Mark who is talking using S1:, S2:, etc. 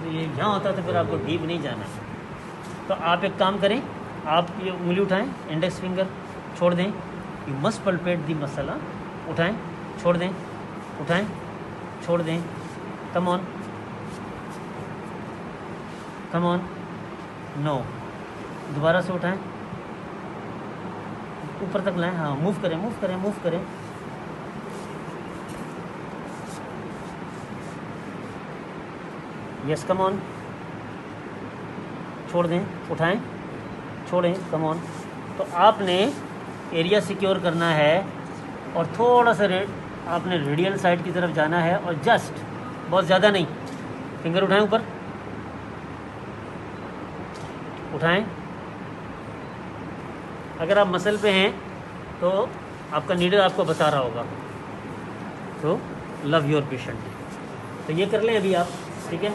S1: ये यहाँ होता तो फिर आपको डीप नहीं जाना है। तो आप एक काम करें, आप ये उंगली उठाएं, इंडेक्स फिंगर छोड़ दें, यू मस्ट पल्पेट दी मसला, उठाएं छोड़ दें, उठाएं छोड़ दें, come on come on, no, दोबारा से उठाएं, ऊपर तक लाएं, हाँ मूव करें मूव करें मूव करें, यस कम ऑन, छोड़ दें, उठाएं छोड़ें, कम ऑन। तो आपने एरिया सिक्योर करना है और थोड़ा सा आपने रेडियल साइड की तरफ जाना है और जस्ट, बहुत ज़्यादा नहीं, फिंगर उठाएं ऊपर, उठाएं। अगर आप मसल पे हैं तो आपका नीडल आपको बता रहा होगा, तो लव योर पेशेंट। तो ये कर लें अभी आप, ठीक है।